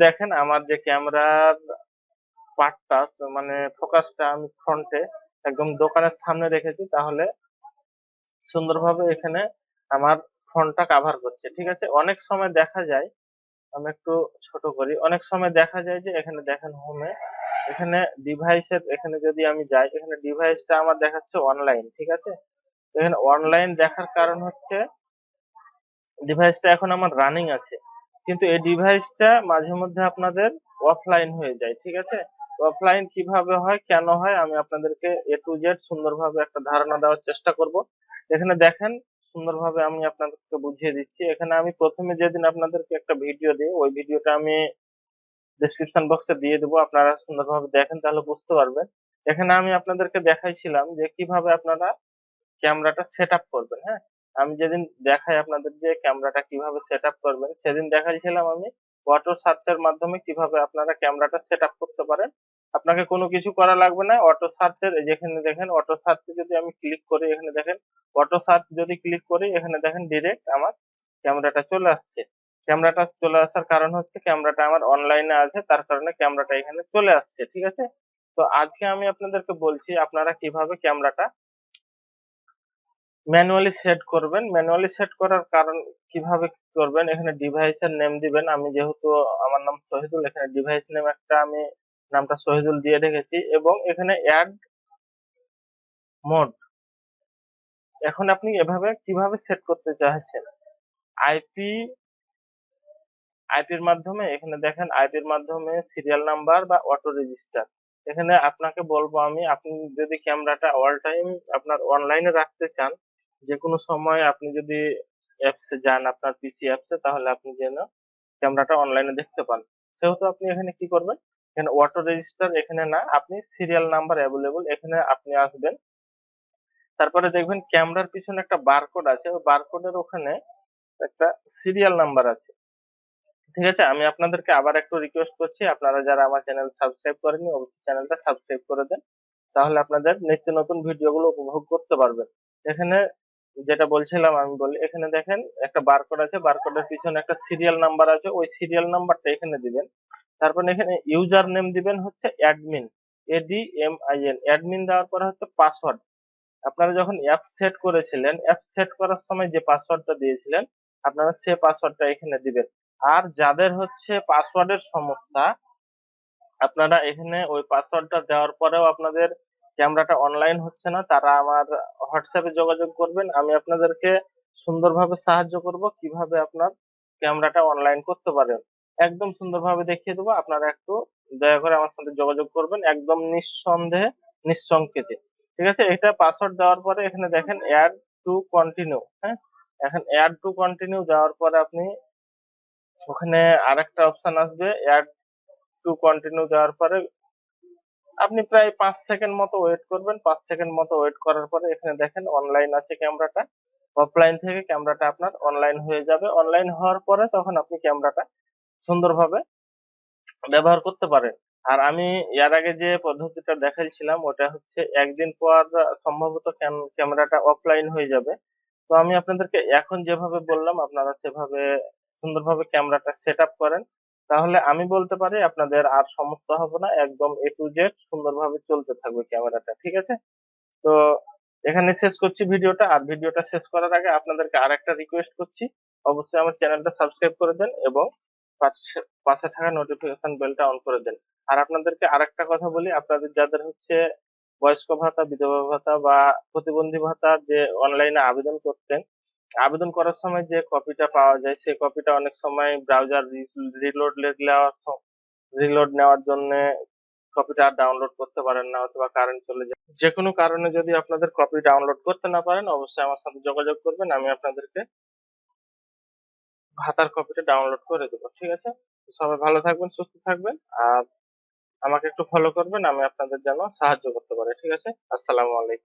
দেখেন আমার যে ক্যামেরার পার্টটা মানে ফোকাসটা আমি ফ্রন্টে একদম দোকানের সামনে রেখেছি, তাহলে সুন্দরভাবে এখানে আমার ফ্রন্টটা কাভার করছে। ঠিক আছে, অনেক সময় দেখা যায়, আমি একটু ছোট করি, অনেক সময় দেখা যায় যে এখানে দেখেন হোমে, এখানে ডিভাইসের এখানে যদি আমি যাই, এখানে ডিভাইসটা আমার দেখাচ্ছে অনলাইন। ঠিক আছে, এখানে অনলাইন দেখার কারণ হচ্ছে ডিভাইসটা এখন আমার রানিং আছে, কিন্তু এই ডিভাইসটা মাঝে মধ্যে আপনাদের অফলাইন হয়ে যায়। ঠিক আছে, অফলাইন কিভাবে হয়, কেন হয়, আমি আপনাদেরকে এ টু জেড সুন্দরভাবে একটা ধারণা দেওয়ার চেষ্টা করব। এখানে দেখেন সুন্দরভাবে আমি আপনাদেরকে বুঝিয়ে দিচ্ছি। এখানে আমি প্রথমে যেদিন আপনাদেরকে একটা ভিডিও দিই, ওই ভিডিওটা আমি ডেসক্রিপশন বক্সে দিয়ে দেবো, আপনারা সুন্দরভাবে দেখেন তাহলে বুঝতে পারবেন। এখানে আমি আপনাদেরকে দেখাইছিলাম যে কিভাবে আপনারা ক্যামেরাটা সেট আপ করবেন। হ্যাঁ, আমি যেদিন দেখাই আপনাদের যে ক্যামেরাটা কিভাবে সেট আপ করবেন, সেদিন দেখাইছিলাম আমি অটো সার্চের মাধ্যমে কিভাবে আপনারা ক্যামেরাটা সেট আপ করতে পারেন। আপনাকে কোনো কিছু করা লাগবে না, অটো সার্চের যেখানে দেখেন অটো সার্চে যদি আমি ক্লিক করি, এখানে দেখেন অটো সার্চ যদি ক্লিক করি, এখানে দেখেন ডিরেক্ট আমার ক্যামেরাটা চলে আসছে। ক্যামেরাটা চলে আসার কারণ হচ্ছে ক্যামেরাটা আমার অনলাইনে আছে, তার কারণে ক্যামেরাটা এখানে চলে আসছে। ঠিক আছে, তো আজকে আমি আপনাদেরকে বলছি আপনারা কিভাবে ক্যামেরাটা ম্যানুয়ালি সেট করবেন। ম্যানুয়ালি সেট করার কারণ কিভাবে করবেন, এখানে ডিভাইসের নেম দিবেন। আমি যেহেতু আমার নাম শহীদুল, এখানে ডিভাইস নেম একটা আমি নামটা শহীদুল দিয়ে রেখেছি, এবং এখানে অ্যাড মোড। এখন আপনি এভাবে কিভাবে সেট করতে চাইছেন, আইপি আইপির মাধ্যমে, এখানে দেখেন আইপির মাধ্যমে সিরিয়াল নাম্বার বা অটো রেজিস্টার। এখানে আপনাকে বলবো আমি, আপনি যদি ক্যামেরাটা অল টাইম আপনার অনলাইনে রাখতে চান, যে কোনো সময় আপনি যদি অ্যাপসে যান, আপনার পিসি অ্যাপসে, তাহলে আপনি যেন ক্যামেরাটা অনলাইনে দেখতে পান, সেহেতু আপনি এখানে কি করবেন, এখানে অটো রেজিস্টার এখানে না, আপনি সিরিয়াল নাম্বার অ্যাভেলেবল এখানে আপনি আসবেন। তারপরে দেখবেন ক্যামেরার পিছনে একটা বারকোড আছে, ওই বারকোডের ওখানে একটা সিরিয়াল নাম্বার আছে। ঠিক আছে, আমি আপনাদেরকে আবার একটু রিকোয়েস্ট করছি, আপনারা যারা আমার চ্যানেল সাবস্ক্রাইব করেননি অবশ্যই চ্যানেলটা সাবস্ক্রাইব করে দেন, তাহলে আপনাদের নিত্য নতুন ভিডিওগুলো উপভোগ করতে পারবেন। এখানে যেটা বলছিলাম আমি বলি, এখানে দেখেন একটা বারকোড আছে, বারকোডের পিছনে একটা সিরিয়াল নাম্বার আছে, ওই সিরিয়াল নাম্বারটা এখানে দিবেন। তারপর এখানে ইউজার নেম দিবেন হচ্ছে অ্যাডমিন, ADMIN, অ্যাডমিন দেওয়ার পরে হচ্ছে পাসওয়ার্ড। আপনারা যখন অ্যাপ সেট করেছিলেন, অ্যাপ সেট করার সময় যে পাসওয়ার্ডটা দিয়েছিলেন, আপনারা সে পাসওয়ার্ডটা এখানে দিবেন। আর যাদের হচ্ছে পাসওয়ার্ডের সমস্যা, আপনারা এখানে ওই পাসওয়ার্ডটা দেওয়ার পরেও আপনাদের ক্যামেরাটা অনলাইন হচ্ছে না, তারা আমার হোয়াটসঅ্যাপে যোগাযোগ করবেন, আমি আপনাদেরকে সুন্দরভাবে সাহায্য করব কিভাবে আপনার ক্যামেরাটা অনলাইন করতে পারেন। একদম সুন্দরভাবে দেখিয়ে দেবো, আপনারা একটু দয়া করে আমার সাথে যোগাযোগ করবেন একদম নিঃসন্দেহে, নিঃসংকেতে। ঠিক আছে, এটা পাসওয়ার্ড দেওয়ার পরে এখানে দেখেন অ্যাড টু কন্টিনিউ। হ্যাঁ, এখন অ্যাড টু কন্টিনিউ দেওয়ার পরে আপনি ওখানে আরেকটা অপশন আসবে, অ্যাড টু কন্টিনিউ দেওয়ার পরে আপনি প্রায় 5 সেকেন্ড মতো ওয়েট করবেন। 5 সেকেন্ড মতো ওয়েট করার পরে এখানে দেখেন অনলাইন আছে ক্যামেরাটা, অফলাইন থেকে ক্যামেরাটা আপনার অনলাইন হয়ে যাবে। অনলাইন হওয়ার পরে তখন আপনি ক্যামেরাটা সুন্দরভাবে ব্যবহার করতে পারেন। আর আমি এর আগে যে পদ্ধতিটা দেখাইছিলাম, ওটা হচ্ছে একদিন পর সম্ভবত ক্যামেরাটা অফলাইন হয়ে যাবে। তো আমি আপনাদেরকে এখন যেভাবে বললাম, আপনারা সেভাবে সুন্দরভাবে ক্যামেরাটা সেট আপ করেন, তাহলে আমি বলতে পারি আপনাদের আর সমস্যা হবে না, একদম এ টু জেড সুন্দরভাবে চলতে থাকবে ক্যামেরাটা। ঠিক আছে, তো এখানে শেষ করছি ভিডিওটা। আর ভিডিওটা শেষ করার আগে আপনাদেরকে আরেকটা রিকোয়েস্ট করছি, অবশ্যই আমার চ্যানেলটা সাবস্ক্রাইব করে দেন এবং পাশে পাশে থাকা নোটিফিকেশন বেলটা অন করে দেন। আর আপনাদেরকে আরেকটা কথা বলি, আপনাদের যাদের হচ্ছে বয়স্ক ভাতা, বিধবা ভাতা বা প্রতিবন্ধী ভাতা যে অনলাইনে আবেদন করতেন, আবেদন করার সময় যে কপিটা পাওয়া যায়, সেই কপিটা অনেক সময় ব্রাউজার রিলোড নেওয়ার জন্য কপিটা ডাউনলোড করতে পারেন না, অথবা কারেন্ট চলে যায়, যে কোনো কারণে যদি আপনাদের কপি ডাউনলোড করতে না পারেন, অবশ্যই আমার সাথে যোগাযোগ করবেন, আমি আপনাদেরকে ভাতার কপিটা ডাউনলোড করে দেবো। ঠিক আছে, সবাই ভালো থাকবেন, সুস্থ থাকবেন, আর আমাকে একটু ফলো করবেন, আমি আপনাদের যেন সাহায্য করতে পারি। ঠিক আছে, আসসালামু আলাইকুম।